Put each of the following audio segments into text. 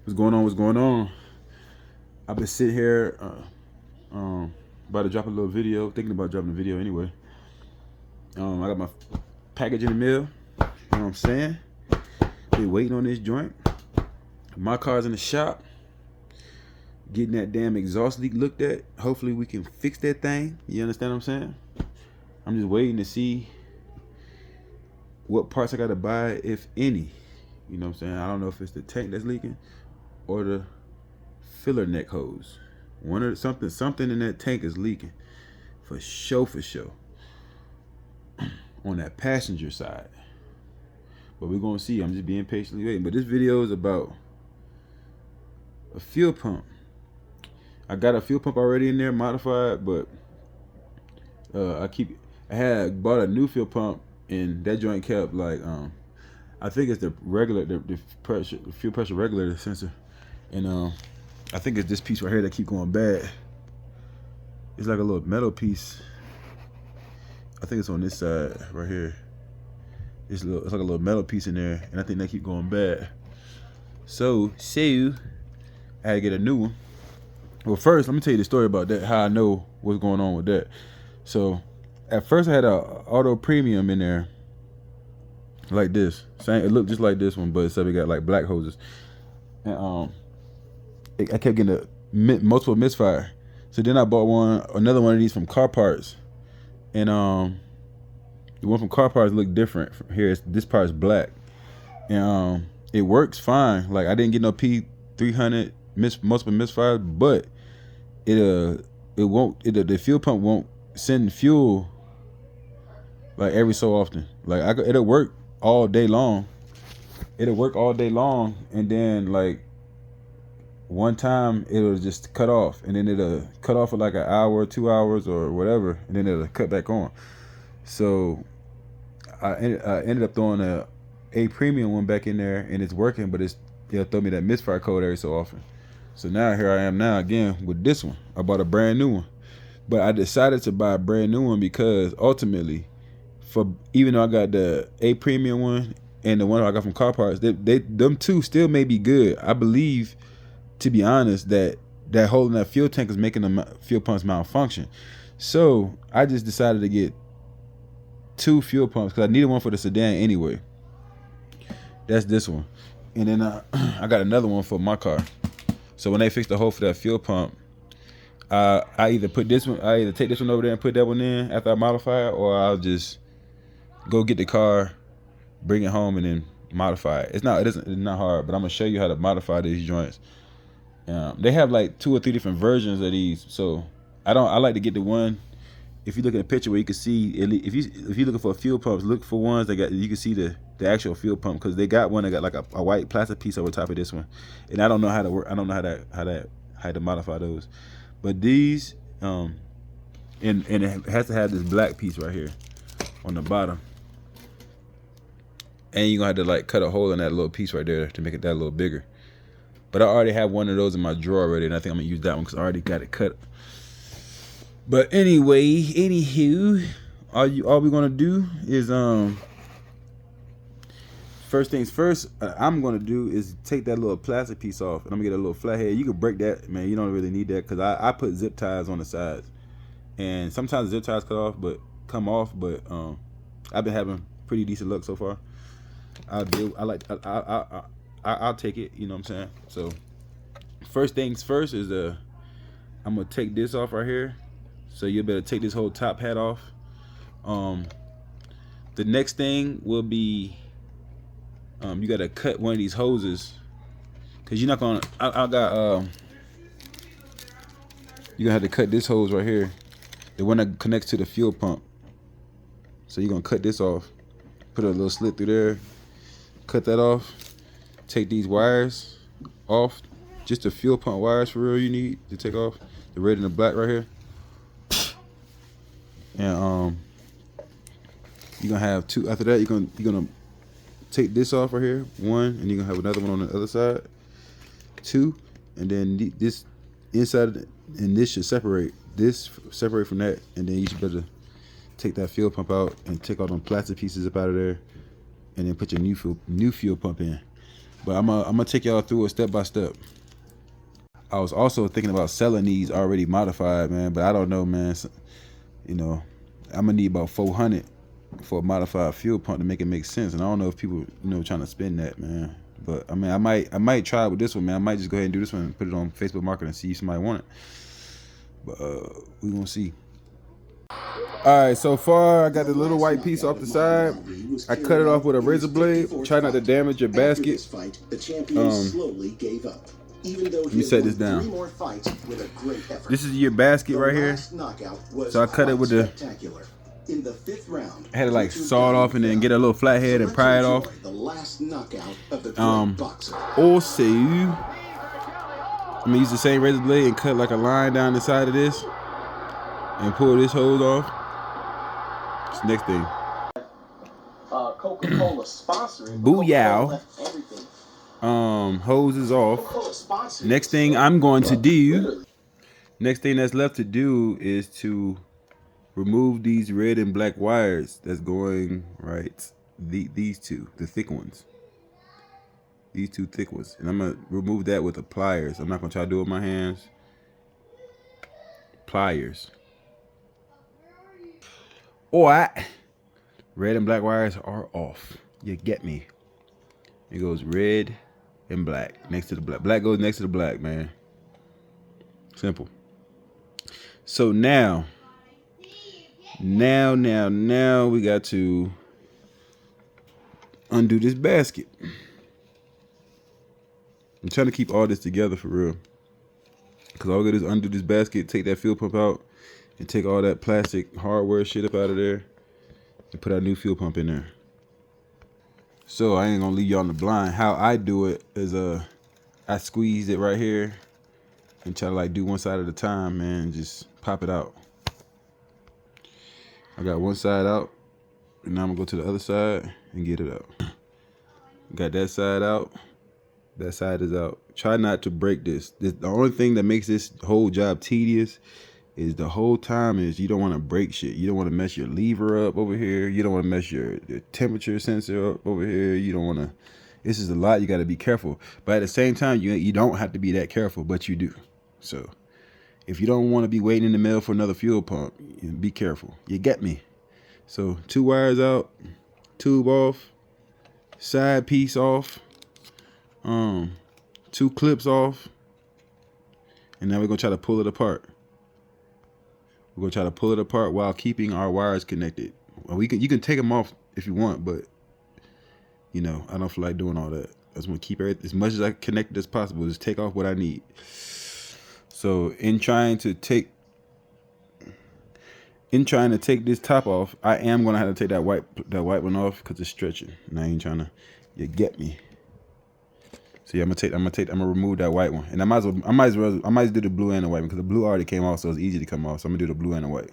What's going on? What's going on? I've been sitting here about to drop a little video, thinking about dropping a video anyway. I got my package in the mail. You know what I'm saying? Been waiting on this joint. My car's in the shop. Getting that damn exhaust leak looked at. Hopefully we can fix that thing. You understand what I'm saying? I'm just waiting to see what parts I gotta buy, if any. You know what I'm saying? I don't know if it's the tank that's leaking or the filler neck hose. One or something in that tank is leaking. For sure. On that passenger side. But we're gonna see. I'm just being patiently waiting. But this video is about a fuel pump. I got a fuel pump already in there, modified, but I had bought a new fuel pump and that joint kept like I think it's the fuel pressure regulator sensor, and I think it's this piece right here that keep going bad. It's like a little metal piece. I think it's on this side right here. It's like a little metal piece in there, and I think that keep going bad. So I had to get a new one. Well, first let me tell you the story about that. How I know what's going on with that. So at first I had a auto premium in there, like this. Same, it looked just like this one, but except it got like black hoses. And I kept getting multiple misfire. So then I bought another one of these from Car Parts, and the one from Car Parts looked different. From here, this part is black, and it works fine. Like I didn't get no P300 multiple misfires, but the fuel pump won't send fuel like every so often. Like it'll work all day long. And then like one time it'll just cut off, and then it'll cut off for like an hour, 2 hours, or whatever, and then it'll cut back on. So I ended up throwing a premium one back in there, and it's working, but they'll throw me that misfire code every so often. So now here I am now again with this one. I bought a brand new one, but I decided to buy a brand new one because ultimately, even though I got the A premium one and the one I got from Car Parts, them two still may be good. I believe, to be honest, that hole in that fuel tank is making the fuel pumps malfunction. So I just decided to get two fuel pumps because I needed one for the sedan anyway. That's this one, and then I got another one for my car. So when they fix the hole for that fuel pump, I either take this one over there and put that one in after I modify it, or I'll just go get the car, bring it home, and then modify it. It's not hard, but I'm gonna show you how to modify these joints. They have like 2 or 3 different versions of these, so I like to get the one. If you look at a picture where you can see, if you're looking for fuel pumps, look for ones that you can see the actual fuel pump, because they got one that got like a white plastic piece over top of this one, and I don't know how to work. I don't know how to modify those, but these and it has to have this black piece right here on the bottom, and you're gonna have to like cut a hole in that little piece right there to make it that a little bigger. But I already have one of those in my drawer already, and I think I'm gonna use that one because I already got it cut. But anywho, all we're gonna do is first things first. I'm gonna do is take that little plastic piece off, and I'm gonna get a little flathead. You can break that, man. You don't really need that because I put zip ties on the sides, and sometimes zip ties come off. But I've been having pretty decent luck so far. I'll take it. You know what I'm saying? So first things first is I'm gonna take this off right here. So you better take this whole top hat off. The next thing will be you gotta cut one of these hoses, cause you're not gonna. You're gonna have to cut this hose right here, the one that connects to the fuel pump. So you're gonna cut this off, put a little slit through there, cut that off. Take these wires off, just the fuel pump wires for real. You need to take off the red and the black right here. And you're gonna have 2. After that, you're gonna take this off right here, 1, and you're gonna have another one on the other side, 2, and then this inside and this should separate. This separate from that, and then you should better take that fuel pump out and take all them plastic pieces up out of there, and then put your new fuel pump in. But I'm gonna take y'all through it step by step. I was also thinking about selling these already modified, man, but I don't know, man. So, you know, I'm gonna need about 400 for a modified fuel pump to make it make sense, and I don't know if people, you know, trying to spend that, man. But I mean, I might try with this one, man. I might just go ahead and do this one and put it on Facebook Market and see if somebody want it. But we gonna see. All right, so far I got the little white piece off the side. I cut it off with a razor blade. Try not to damage your basket. Let me set this down. This is your basket right here. So I cut it with the. I had to like saw it off and then get a little flathead and pry it off. Also, I'm gonna use the same razor blade and cut like a line down the side of this and pull this hose off. It's the next thing. Coca-Cola sponsoring. Booyah. Hose is off. Next thing I'm going to do. Next thing that's left to do is to remove these red and black wires that's going right. These two, the thick ones. These two thick ones. And I'm going to remove that with the pliers. I'm not going to try to do it with my hands. Pliers. Alright. Red and black wires are off. You get me. It goes red and black next to the black. Black goes next to the black, man. Simple. So now we got to undo this basket. I'm trying to keep all this together for real. Because all I gotta do is undo this basket, take that fuel pump out, and take all that plastic hardware shit up out of there, and put our new fuel pump in there. So I ain't gonna leave y'all in the blind. How I do it is I squeeze it right here and try to like do one side at a time, man, and just pop it out. I got one side out, and now I'm gonna go to the other side and get it out. Got that side out. That side is out. Try not to break this. The only thing that makes this whole job tedious is the whole time is you don't want to break shit. You don't want to mess your lever up over here. You don't want to mess your temperature sensor up over here. You don't want to. This is a lot. You got to be careful. But at the same time, you don't have to be that careful, but you do. So if you don't want to be waiting in the mail for another fuel pump, be careful. You get me? So 2 wires out, tube off, side piece off. 2 clips off, and now we're gonna try to pull it apart. We're gonna try to pull it apart while keeping our wires connected. Well, you can take them off if you want, but you know, I don't feel like doing all that. I just want to keep everything as much as I connected as possible. Just take off what I need. So in trying to take this top off, I am gonna have to take that white one off because it's stretching, and I ain't trying to. You get me? So yeah, I'm gonna remove that white one, and I might as well do the blue and the white one because the blue already came off, so it's easy to come off. So I'm gonna do the blue and the white.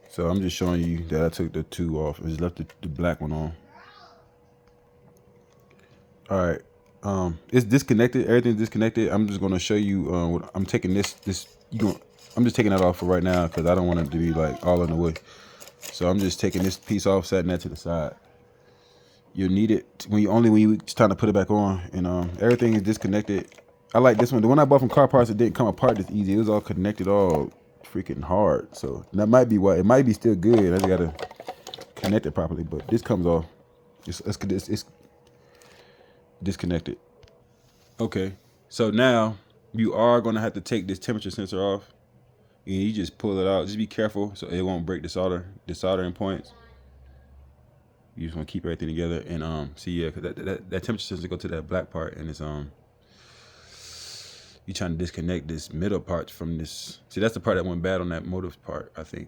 So I'm just showing you that I took the 2 off and just left the black one on. All right, it's disconnected. Everything's disconnected. I'm just gonna show you what I'm taking this. I'm just taking that off for right now because I don't want it to be like all in the way. So I'm just taking this piece off, setting that to the side. You'll need it when it's time to put it back on, and everything is disconnected. I like this one. The one I bought from Car Parts, it didn't come apart this easy. It was all connected, all freaking hard. So that might be why. It might be still good. I just gotta connect it properly. But this comes off. It's disconnected. Okay. So now you are gonna have to take this temperature sensor off, and you just pull it out. Just be careful so it won't break the soldering points. You just want to keep everything together and see, yeah, because that temperature sensor go to that black part, and it's you trying to disconnect this middle part from this. See, that's the part that went bad on that motive part, I think.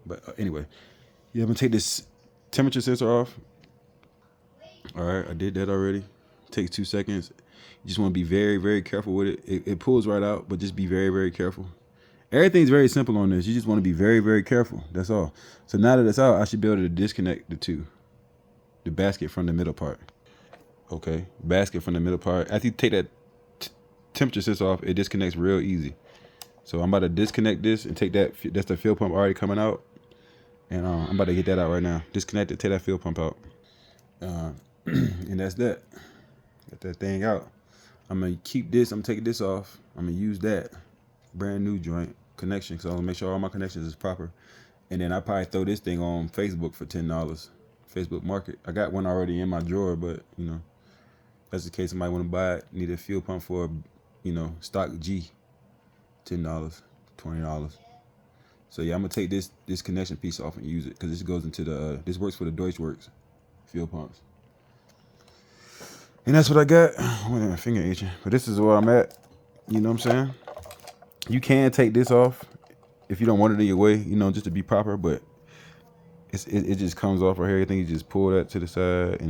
But anyway, yeah, I'm gonna take this temperature sensor off. All right, I did that already. Takes 2 seconds. You just want to be very, very careful with it. It pulls right out, but just be very, very careful. Everything's very simple on this. You just want to be very, very careful. That's all. So now that it's out, I should be able to disconnect the 2. The basket from the middle part. Okay, basket from the middle part. After you take that temperature sensor off, it disconnects real easy. So I'm about to disconnect this and take that. That's the fuel pump already coming out, and I'm about to get that out right now. Disconnect it, take that fuel pump out, and that's that. Get that thing out. I'm gonna keep this. I'm taking this off. I'm gonna use that brand new joint connection. So I'm gonna make sure all my connections is proper. And then I probably throw this thing on Facebook for $10. Facebook Market. I got one already in my drawer, but you know, that's the case. Somebody want to buy it. Need a fuel pump for, you know, stock G. $10, $20. So yeah, I'm gonna take this connection piece off and use it because this goes into the this works for the Deutschworks fuel pumps. And that's what I got. My finger itching, but this is where I'm at. You know what I'm saying? You can take this off if you don't want it in your way, you know, just to be proper. But it just comes off right here. I think you just pull that to the side,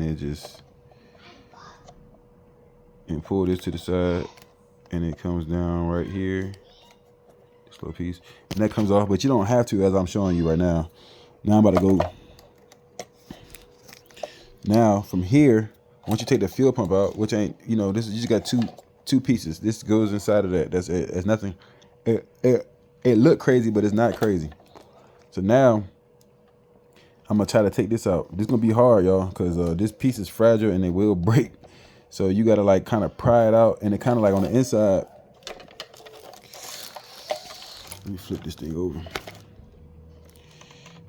and pull this to the side, and it comes down right here. This little piece, and that comes off. But you don't have to, as I'm showing you right now. Now I'm about to go. Now from here, once you take the fuel pump out, which ain't, you know, this is, you just got two pieces. This goes inside of that. That's it. It's nothing. It looked crazy, but it's not crazy. So now I'm gonna try to take this out. This is gonna be hard, y'all, because this piece is fragile and it will break. So you gotta like kind of pry it out, and it kind of like on the inside. Let me flip this thing over.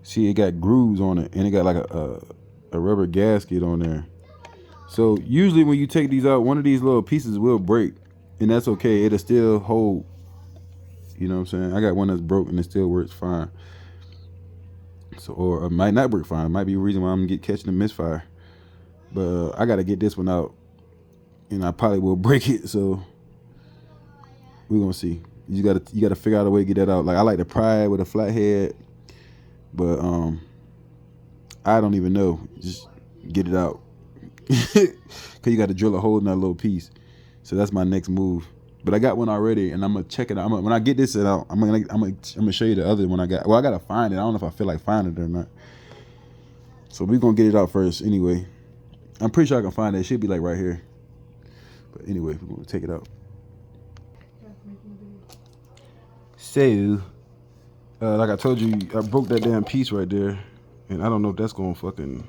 See, it got grooves on it, and it got like a rubber gasket on there. So usually when you take these out, one of these little pieces will break, and that's okay. It'll still hold. You know what I'm saying? I got one that's broke and it still works fine. So, or it might not work fine. It might be a reason why I'm catching a misfire. But I gotta get this one out, and I probably will break it. So we're gonna see. You gotta figure out a way to get that out. Like I like to pry it with a flathead, but I don't even know. Just get it out, cause you got to drill a hole in that little piece. So that's my next move. But I got one already, and I'm gonna check it out. When I get this out, I'm gonna show you the other one I got. Well, I gotta find it. I don't know if I feel like finding it or not. So we're gonna get it out first anyway. I'm pretty sure I can find it. It should be like right here. But anyway, we're gonna take it out. So, like I told you, I broke that damn piece right there, and I don't know if that's gonna fucking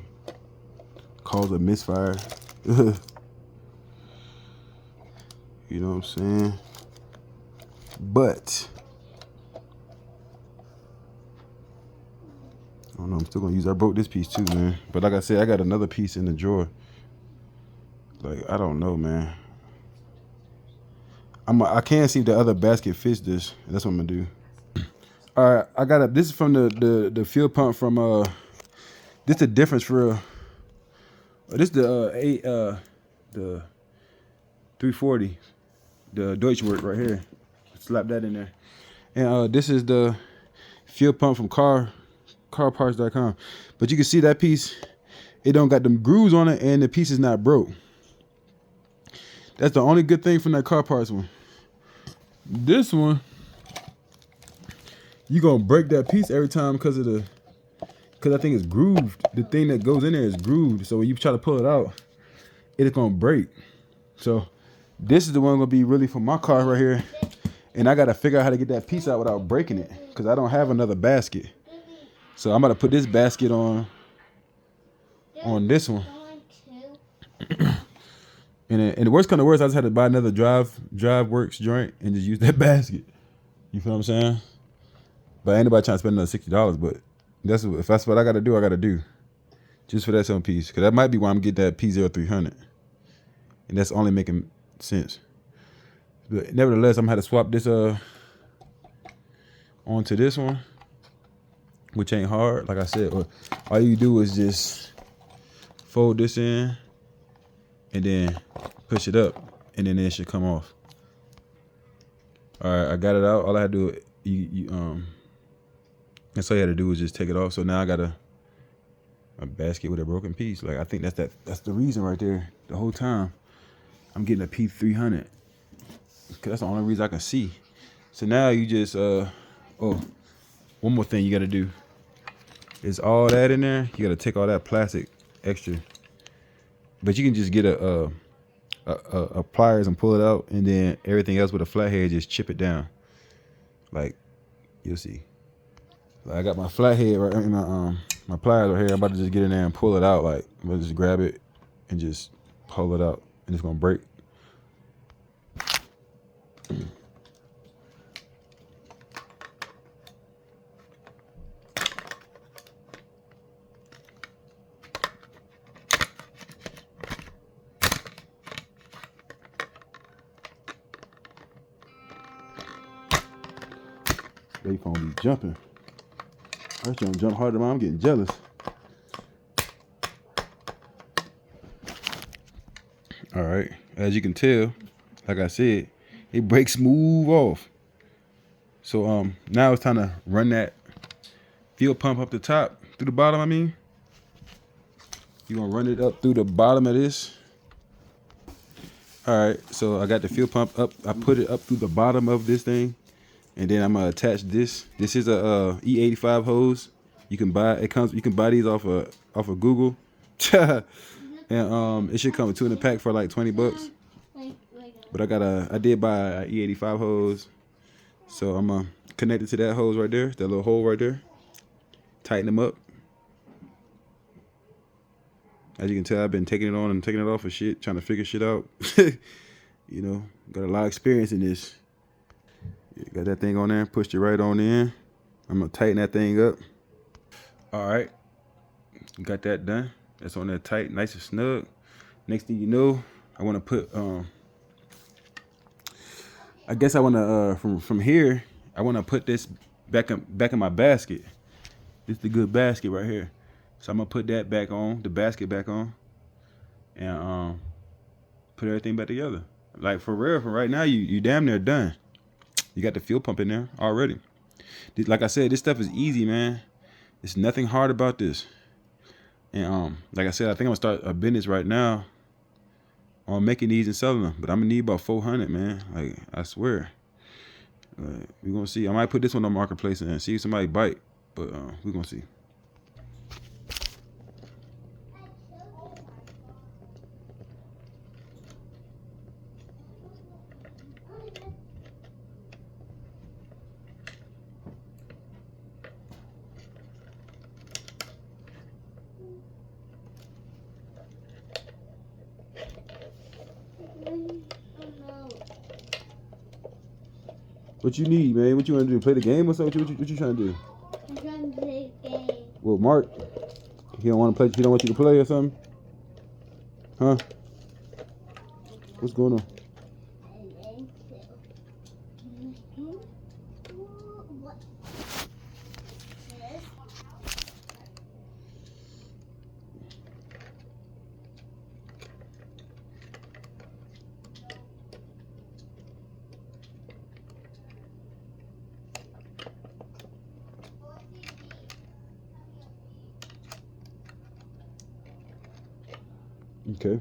cause a misfire. You know what I'm saying? But I don't know. I'm still gonna use. I broke this piece too, man. But like I said, I got another piece in the drawer. Like I don't know, man. I can't see if the other basket fits this. That's what I'm gonna do. All right, I got this is from the fuel pump from This the difference for this the 340. The Deutschwerk right here. Slap that in there. And this is the fuel pump from carparts.com. But you can see that piece, it don't got them grooves on it, and the piece is not broke. That's the only good thing from that car parts one. This one, you gonna break that piece every time because I think it's grooved. The thing that goes in there is grooved. So when you try to pull it out, it's gonna break. So this is the one gonna be really for my car right here, and I gotta figure out how to get that piece out without breaking it because I don't have another basket. So I'm gonna put this basket on this one. And the worst kind of worst, I just had to buy another DriveWorks joint and just use that basket. You feel what I'm saying? But ain't nobody trying to spend another $60. But if that's what I gotta do, I gotta do. Just for that some piece, because that might be why I'm getting that P0300, and that's only making sense. But nevertheless, I'm gonna have to swap this onto this one, which ain't hard. Like I said, all you do is just fold this in and then push it up, and then it should come off. All right, I got it out. All I had to do, that's all you had to do was just take it off. So now I got a basket with a broken piece. Like I think that's the reason right there. The whole time I'm getting a P300. Cause that's the only reason I can see. So now you just one more thing you gotta do is all that in there. You gotta take all that plastic extra, but you can just get a pliers and pull it out, and then everything else with a flathead just chip it down. Like you'll see. Like I got my flathead right in my pliers right here. I'm about to just get in there and pull it out. Like I'm gonna just grab it and just pull it out. and it's gonna break. They phone be jumping. I trying to jump harder than mine. I'm getting jealous. All right, as you can tell, like I said, it breaks smooth off. So now it's time to run that fuel pump up the top through the bottom. I mean, you're gonna run it up through the bottom of this. All right, so I got the fuel pump up. I put it up through the bottom of this thing, and then I'm gonna attach this. This is a E85 hose. You can buy it. You can buy these off of Google, and it should come with 2 in a pack for like $20. But I did buy a E85 hose, so I'm connected to that hose right there, that little hole right there. Tighten them up. As you can tell, I've been taking it on and taking it off of shit, trying to figure shit out. You know, got a lot of experience in this. Got that thing on there, pushed it right on in. I'm gonna tighten that thing up. All right, got that done. That's on there tight, nice and snug. Next thing you know, I want to put I guess I want to from here, I want to put this back in my basket. This is the good basket right here. So I'm gonna put that back on, the basket back on, and put everything back together. Like for real, for right now, you damn near done. You got the fuel pump in there already. Like I said, this stuff is easy, man. There's nothing hard about this. And like I said, I think I'm gonna start a business right now on making these and selling them. But I'm gonna need about 400, man. Like I swear. We're gonna see. I might put this one on marketplace and see if somebody bite. But we're gonna see. What you need, man? What you want to do? Play the game or something? What you trying to do? I'm trying to play the game. Well, Mark, he don't want to play. He don't want you to play or something? Huh? What's going on? Okay.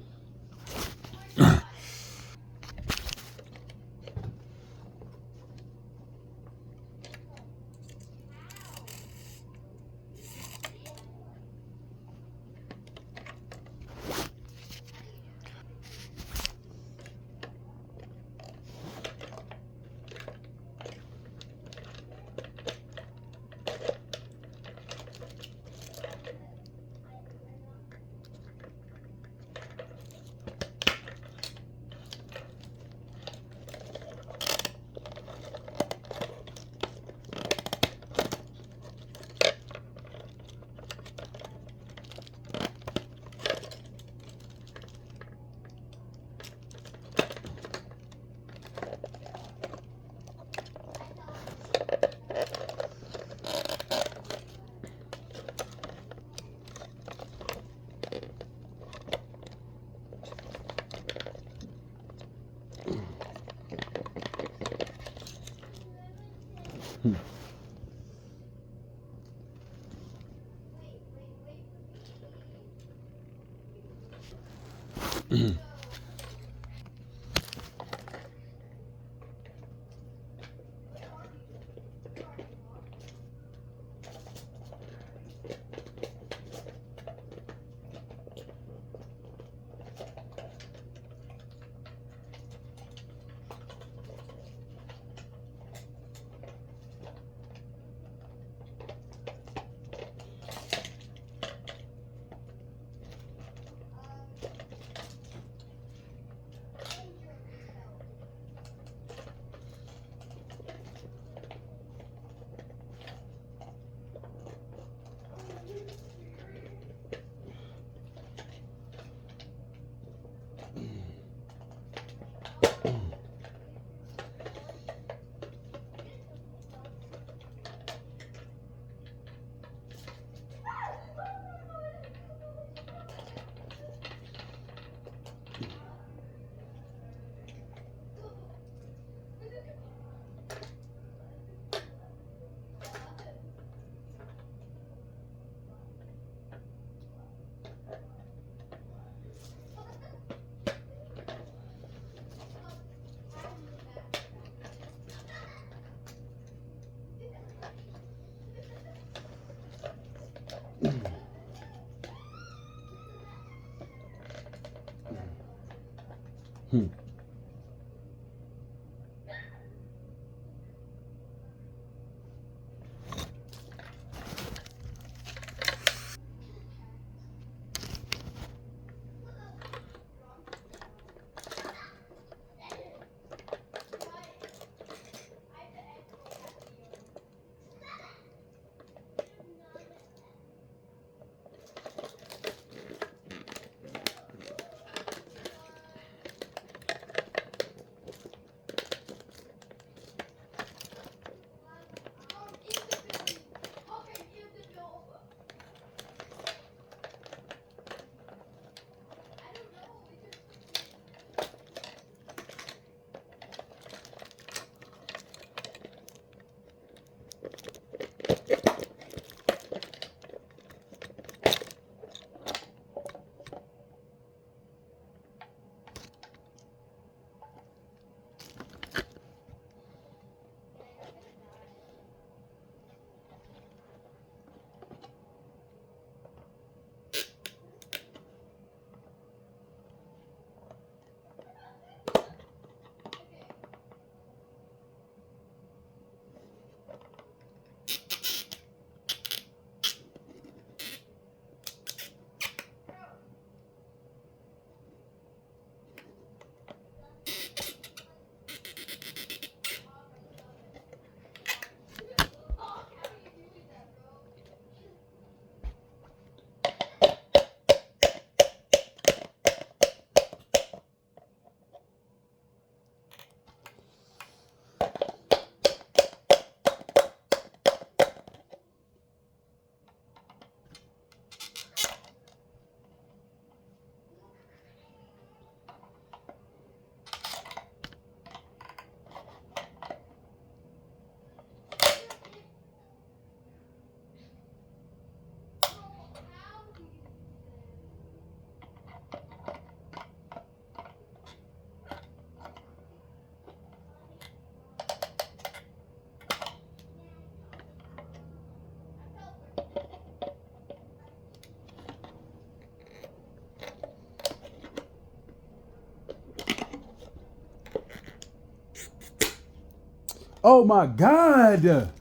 Oh my God!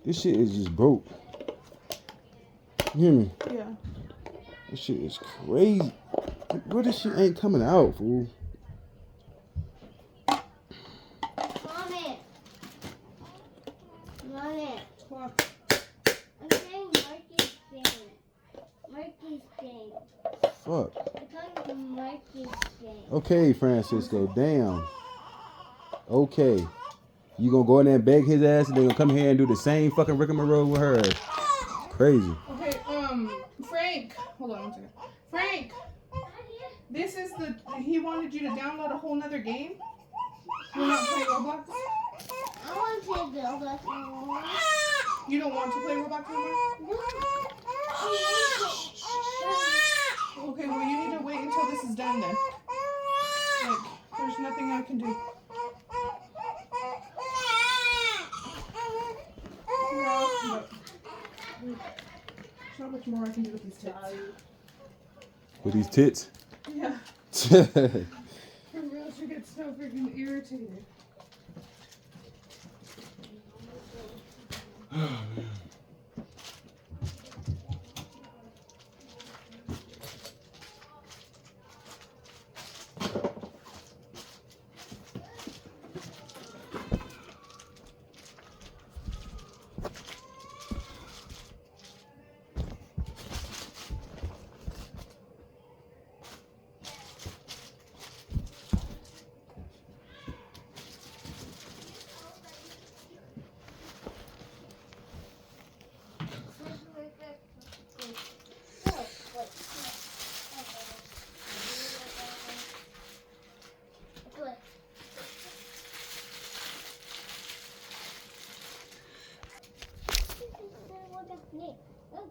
This shit is just broke. You hear me? Yeah. This shit is crazy. Bro, this shit ain't coming out, fool. Mommy. Mommy. What? I'm playing Marky's game. Marky's game. Fuck. I'm talking to Marky's game. Okay, Francisco, damn. Okay. You gonna go in there and beg his ass and they gonna come here and do the same fucking rigmarole with her ass. Crazy. Okay, Frank. Hold on one second. Frank, this is he wanted you to download a whole nother game? You're not playing Roblox? I want to play Roblox anymore. You don't want to play Roblox anymore? Okay, well you need to wait until this is done then. Like, there's nothing I can do. Yeah, but there's not much more I can do with these tits. With these tits? Yeah. For real, she gets so freaking irritated.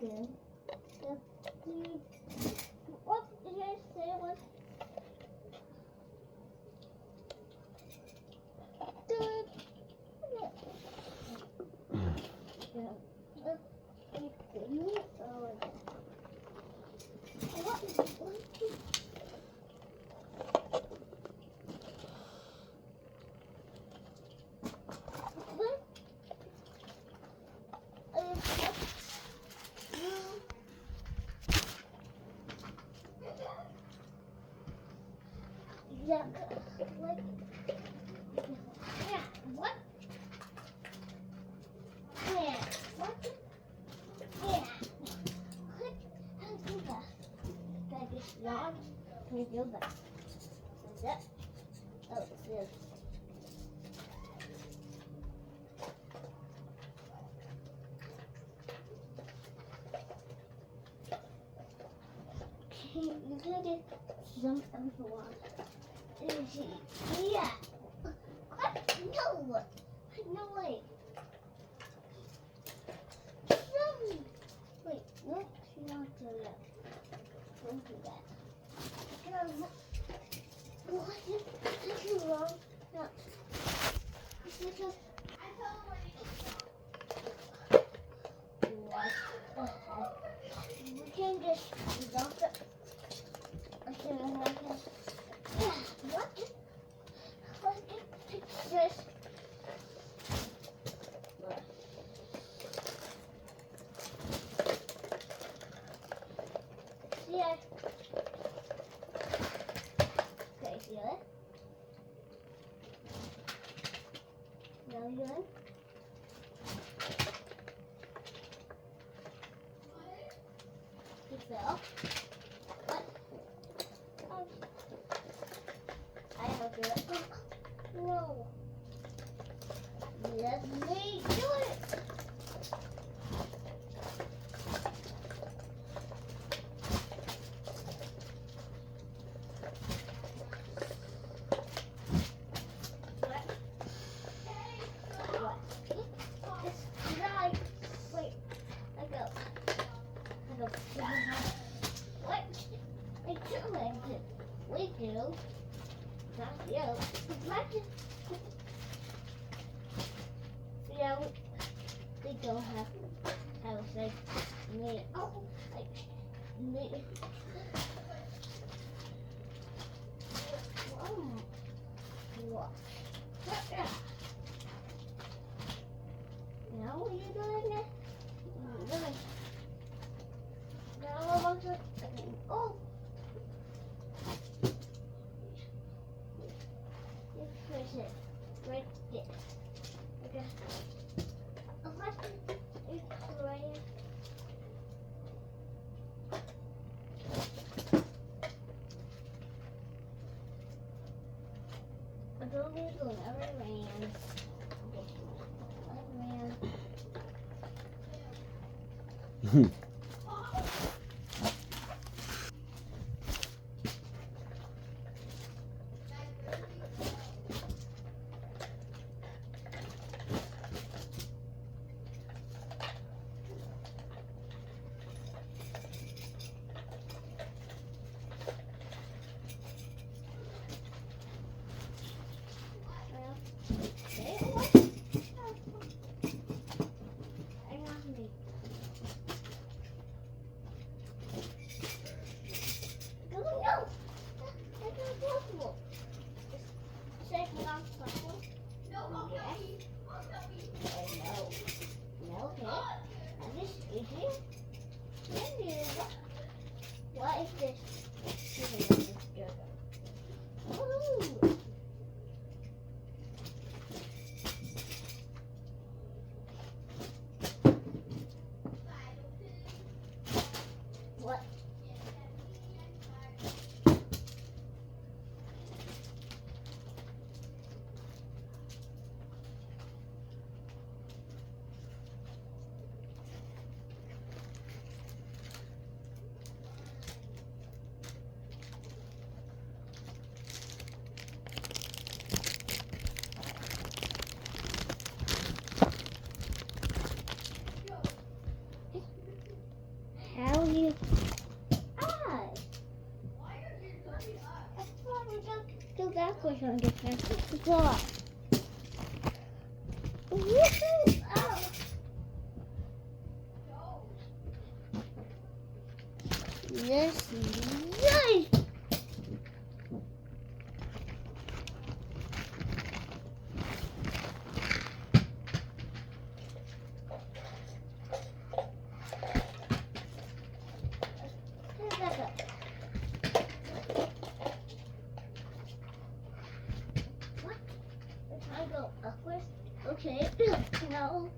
again. What did I say was? Yeah, like, yeah, what? Yeah, what? Yeah, what? How do that? Can I just yawn? Can I do that? Like that? Oh, this. Okay, you're gonna get some everyone. Yeah. What? No. No way. Wait, no, she wants to look. Don't do that. What is wrong? No. Because what? We can just dump it. What? What is this? Yeah. Okay, feel it? Now you good? You feel? What? I don't do it. No. Let me do it. What? I do like it. We do. Not you. What? Yeah, we don't have house like me. Oh, like me. What? Now what are you doing? Now I'm about to. Oh. Push it right there. Okay. What is right? I don't need to never ran. go backwards on the fence. Go up. Woohoo! Oh. Yes, yes. What? If I go upwards? Okay. No.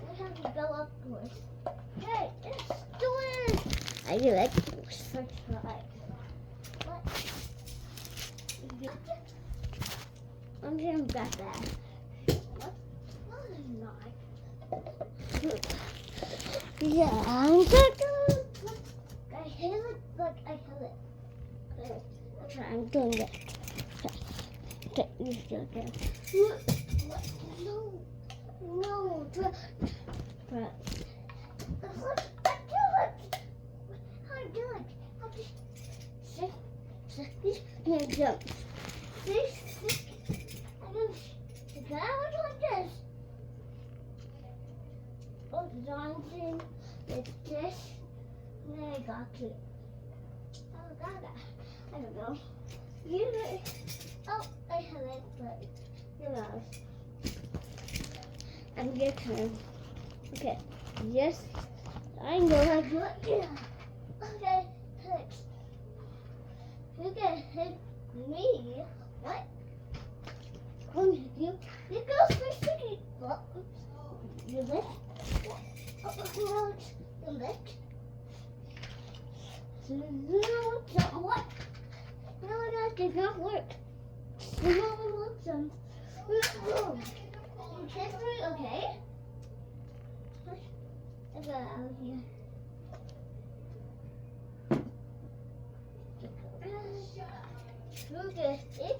We have to go upwards. Hey, let's do it. I do it. First try. What? I'm gonna grab that. What? No, I'm not. Yeah, I'm gonna. I hit it. Look, I hit it. Okay, I'm doing it. Okay, you still can. What? No. No. Look, I do it. How do I do it? How do you jump? See? I do it like this. Oh, the dancing is this. And then I got to. Oh, got that. I don't know. Oh, I have it, but you know. I'm your turn. Okay. Yes. I know how to do it. Yeah. Okay. Hit. You can hit me. What? You go for sticky. What? You lift? Oh, you lift? No, it's not what? No, that did not work. No, look some. You kiss me, okay? I got out of here. Look at it.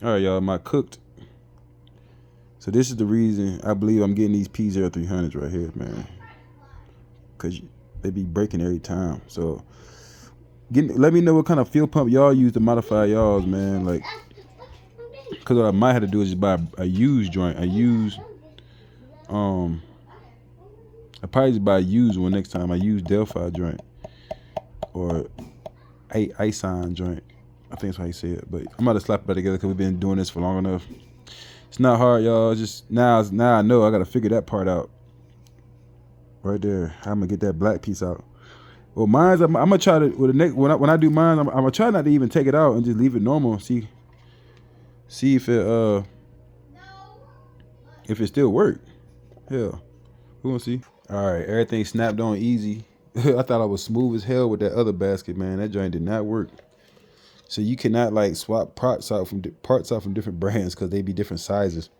All right, y'all, my cooked. So this is the reason I believe I'm getting these P0300s right here, man. Cause they be breaking every time. So let me know what kind of fuel pump y'all use to modify y'all's, man. Like, cause what I might have to do is just buy a used joint. I probably just buy a used one next time. I use Delphi joint or Ison joint. I think that's how you say it. But I'm about to slap it together because we've been doing this for long enough. It's not hard, y'all. Just now I know I gotta figure that part out. Right there. How I'm gonna get that black piece out. Well, mine's I'm gonna try to with the next when I do mine, I'm gonna try not to even take it out and just leave it normal. See if it still work. Hell, who gonna see? All right, everything snapped on easy. I thought I was smooth as hell with that other basket, man. That joint did not work. So you cannot like swap parts out from different brands because they be different sizes,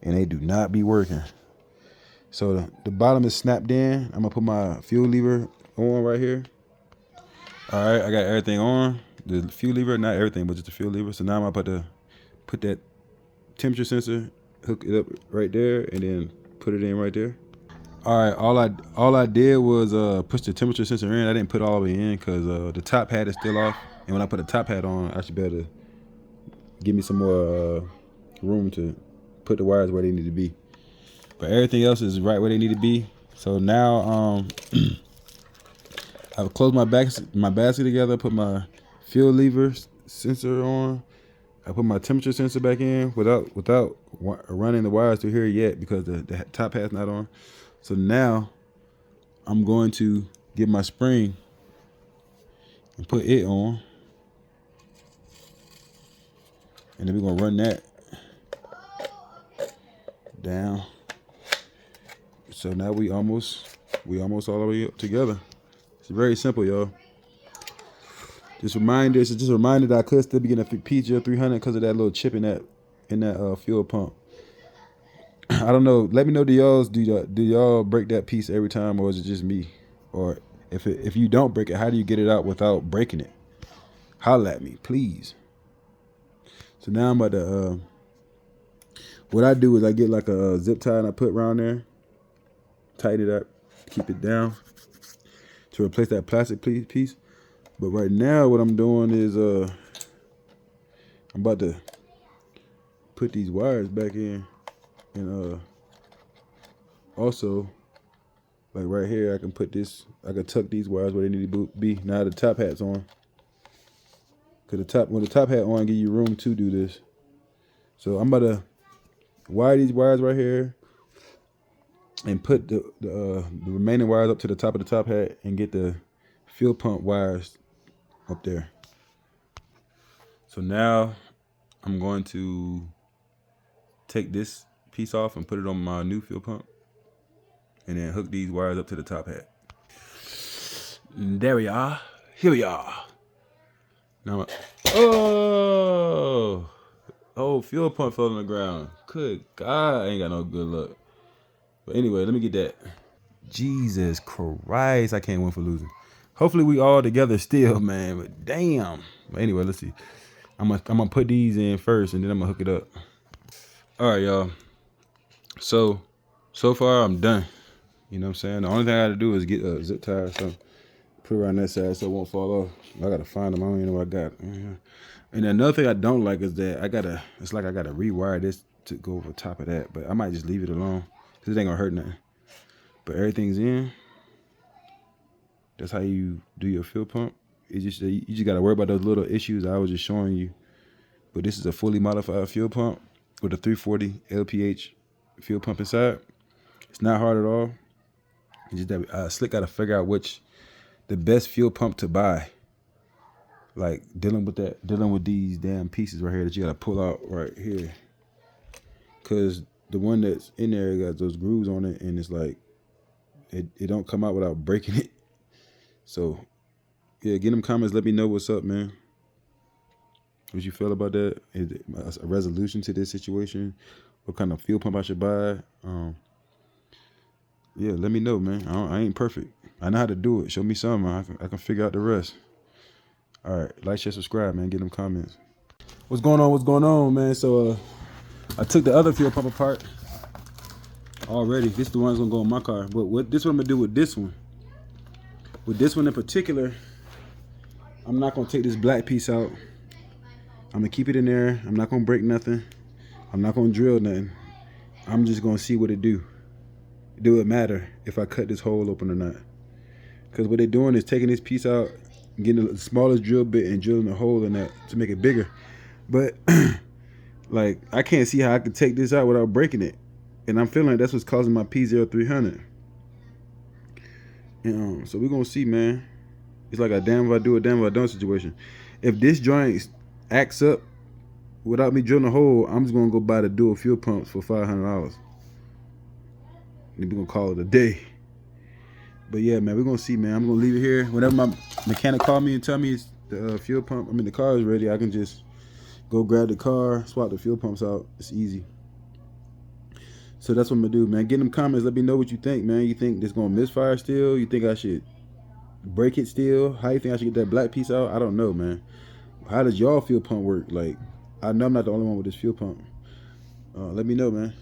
and they do not be working. So the bottom is snapped in. I'm gonna put my fuel lever on right here. All right, I got everything on. The fuel lever, not everything, but just the fuel lever. So now I'm about to put that temperature sensor, hook it up right there, and then put it in right there. All right, all I did was push the temperature sensor in. I didn't put it all the way in because the top hat is still off. And when I put the top hat on, I should be able to give me some more room to put the wires where they need to be. But everything else is right where they need to be. So now I've closed my basket together, put my fuel lever sensor on. I put my temperature sensor back in without running the wires through here yet because the top hat's not on. So now I'm going to get my spring and put it on. And then we're gonna run that down. So now we almost all the way up together. It's very simple, y'all. It's just a reminder that I could still be getting a G37 because of that little chip in that fuel pump. I don't know. Let me know, do y'all break that piece every time, or is it just me? Or if you don't break it, how do you get it out without breaking it? Holla at me, please. So now I'm about to. What I do is I get like a zip tie and I put around there, tighten it up, keep it down to replace that plastic piece. But right now, what I'm doing is I'm about to put these wires back in, and also, like right here, I can tuck these wires where they need to be. Now the top hat's on, cause when the top hat on, give you room to do this. So I'm about to wire these wires right here, and put the remaining wires up to the top of the top hat, and get the fuel pump wires up there. So now I'm going to take this piece off and put it on my new fuel pump, and then hook these wires up to the top hat. And there we are. Here we are. Now, fuel pump fell on the ground. Good God, I ain't got no good luck. But anyway, let me get that. Jesus Christ, I can't win for losing. Hopefully we all together still, man. But damn. But anyway, let's see. I'm gonna put these in first, and then I'm gonna hook it up. All right, y'all. So far I'm done. You know what I'm saying? The only thing I gotta do is get a zip tie or something, put it around that side so it won't fall off. I gotta find them. I don't even know what I got. And another thing I don't like is that I gotta rewire this to go over top of that. But I might just leave it alone because it ain't gonna hurt nothing. But everything's in. That's how you do your fuel pump. You just gotta worry about those little issues I was just showing you. But this is a fully modified fuel pump with a 340 LPH fuel pump inside. It's not hard at all. It's just that Slick got to figure out the best fuel pump to buy. Like dealing with these damn pieces right here that you got to pull out right here. Cause the one that's in there got those grooves on it, and it's like it don't come out without breaking it. So yeah, get them comments. Let me know what's up, man. What you feel about that? Is it a resolution to this situation? What kind of fuel pump I should buy? Yeah, let me know, man. I ain't perfect. I know how to do it. Show me something. I can figure out the rest. All right, like, share, subscribe, man. Get them comments. What's going on, man? So I took the other fuel pump apart already. This is the one that's gonna go in my car. But this one I'm gonna do with this one. With this one in particular, I'm not gonna take this black piece out. I'm gonna keep it in there. I'm not gonna break nothing. I'm not gonna drill nothing. I'm just gonna see what it do. Do it matter if I cut this hole open or not? Because what they're doing is taking this piece out, getting the smallest drill bit and drilling a hole in that to make it bigger. But like, I can't see how I could take this out without breaking it. And I'm feeling like that's what's causing my P0300. So we're gonna see, man. It's like a damn if I do, a damn if I don't situation. If this joint acts up without me drilling a hole, I'm just gonna go buy the dual fuel pumps for $500. And we're gonna call it a day. But yeah, man, we're gonna see, man. I'm gonna leave it here. Whenever my mechanic call me and tell me the fuel pump, the car is ready, I can just go grab the car, swap the fuel pumps out. It's easy. So that's what I'm gonna do, man. Get in them comments. Let me know what you think, man. You think this gonna misfire still? You think I should break it still? How you think I should get that black piece out? I don't know, man. How does y'all fuel pump work? Like, I know I'm not the only one with this fuel pump. Let me know, man.